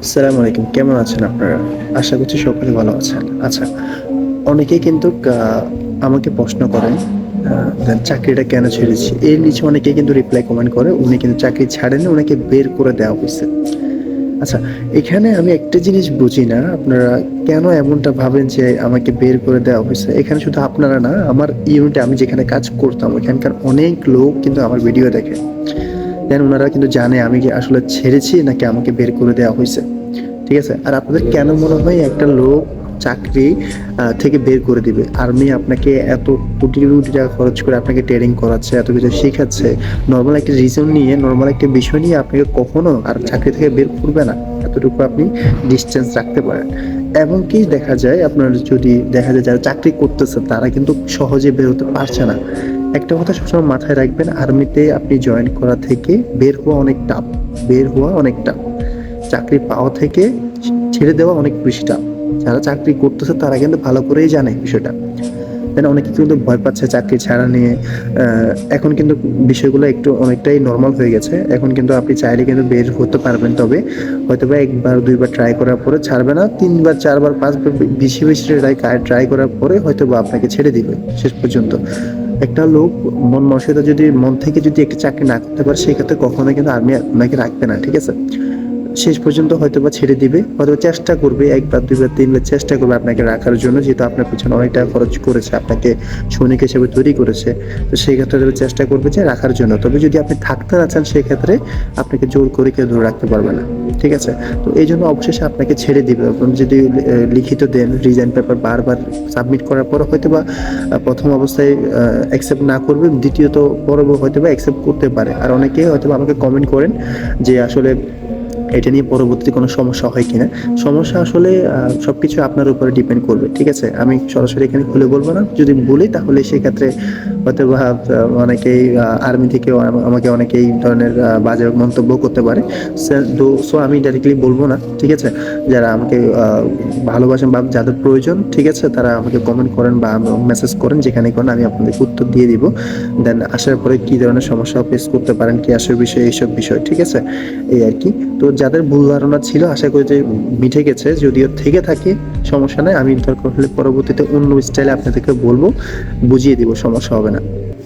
আসসালামু আলাইকুম। কেমন আছেন আপনারা? আশা করছি সকলে ভালো আছেন। আচ্ছা, অনেকেই কিন্তু আমাকে প্রশ্ন করেন চাকরিটা কেন ছেড়েছি? এর নিচে অনেকেই কিন্তু রিপ্লাই কমেন্ট করে, উনি কিন্তু চাকরি ছাড়েননি, উনাকে বের করে দেওয়া হইছে। আচ্ছা, এখানে আমি একটা জিনিস বুঝি না, আপনারা কেন এমনটা ভাবেন যে আমাকে বের করে দেওয়া হইছে? এখানে শুধু আপনারা না, আমার ইউনিটে আমি যেখানে কাজ করতাম, ওখানকার অনেক লোক কিন্তু আমার ভিডিও দেখে। দেন উনারা কিন্তু জানে আমি কি আসলে ছেড়েছি নাকি আমাকে বের করে দেওয়া হইছে। ঠিক আছে? আর আপনাদের কেন মনে হয় একটা লোক চাকরি থেকে বের করে দিবে? আর্মি আপনাকে এত কোটি, কোটি টাকা খরচ করে আপনাকে ট্রেনিং করাচ্ছে, এত কিছু শিখাচ্ছে। নরমাল একটা রিজন নিয়ে, নরমাল একটা বিষয় নিয়ে আপনাকে কখনো আর চাকরি থেকে বের করবে না। এতটুকু আপনি ডিসট্যান্স রাখতে পারেন। এমনকি দেখা যায় আপনার যদি দেখা যায় যারা চাকরি করতেছে তারা কিন্তু সহজে বের হতে পারছে না। একটা কথা সবসময় মাথায় রাখবেন, আর্মিতে আপনি জয়েন করা থেকে বের হওয়া অনেক টাফ। বের হওয়া অনেক টাফ। চাকরি পাওয়া থেকে ছেড়ে দেওয়া অনেক বেশি টাফ। যারা চাকরি করতেছে তারা কিন্তু ভালো করেই জানে বিষয়টা। তাই না? অনেকে কিন্তু ভয় পাচ্ছে চাকরি ছাড়া নিয়ে। এখন কিন্তু বিষয়গুলো একটু অনেকটাই নরমাল হয়ে গেছে। এখন কিন্তু আপনি চাইলে কিন্তু বের হতে পারবেন। তবে হয়তোবা ১ বার ২ বার ট্রাই করার পরে ছাড়বে না। ৩ বার ৪ বার ৫ বার বেশি, বেশি ট্রাই করার পরে হয়তোবা আপনাকে ছেড়ে দিবে শেষ পর্যন্ত। একটা লোক মন মানসিকতা যদি মন থেকে যদি একটা চাকরি না করতে পারে, সেক্ষেত্রে কখনোই কিন্তু আর্মি আপনাকে রাখবে না। ঠিক আছে? শেষ পর্যন্ত হয়তোবা ছেড়ে দিবে, হয়তোবা চেষ্টা করবে ১ বার ২ বার ৩ বার চেষ্টা করবে আপনাকে রাখার জন্য। যেহেতু আপনার পেছনে অনেক টাকা খরচ করেছে, আপনাকে সৈনিক হিসেবে তৈরি করেছে। তো সেই ক্ষেত্রে তারা চেষ্টা করবে যে রাখার জন্য। তবে যদি আপনি থাকতে না চান, সেক্ষেত্রে আপনাকে জোর করে কেউ ধরে রাখতে পারবে না। ঠিক আছে? তো এইজন্য অবশেষে আপনাকে ছেড়ে দিবে। আপনি যদি লিখিত দেন, রিজাইন পেপার বারবার সাবমিট করার পরে হয়তোবা ১ম অবস্থায় অ্যাকসেপ্ট না করবে, দ্বিতীয়ত হয়তোবা অ্যাকসেপ্ট করতে পারে। আর অনেকে হয়তোবা আমাকে কমেন্ট করেন যে আসলে এটা নিয়ে পরবর্তীতে কোনো সমস্যা হয় কিনা? সমস্যা আসলে সবকিছু আপনার উপরে ডিপেন্ড করবে। ঠিক আছে? আমি সরাসরি এখানে খুলে বলব না। যদি বলি তাহলে সেক্ষেত্রে হয়তোবা অনেকেই আর্মি থেকেও আমাকে অনেকেই এই ধরনের বাজে মন্তব্য করতে পারে। সো আমি ডাইরেক্টলি বলব না। ঠিক আছে? যারা আমাকে ভালোবাসেন বা যাদের প্রয়োজন, ঠিক আছে? তারা আমাকে কমেন্ট করেন বা মেসেজ করেন, যেখানেই করেন আমি আপনাদেরকে উত্তর দিয়ে দিব। দেন আসার পরে কি ধরনের সমস্যা ফেস করতে পারেন, কি আসার বিষয়, এইসব বিষয়। ঠিক আছে? এই আরকি। তো যাদের ভুল ধারণা ছিল আশা করি যে মিটে গেছে। যদিও থেকে থাকে সমস্যা নাই। আমি দরকার হলে পরবর্তীতে অন্য স্টাইলে আপনাদেরকে বলব, বুঝিয়ে দিব, সমস্যা হবে না।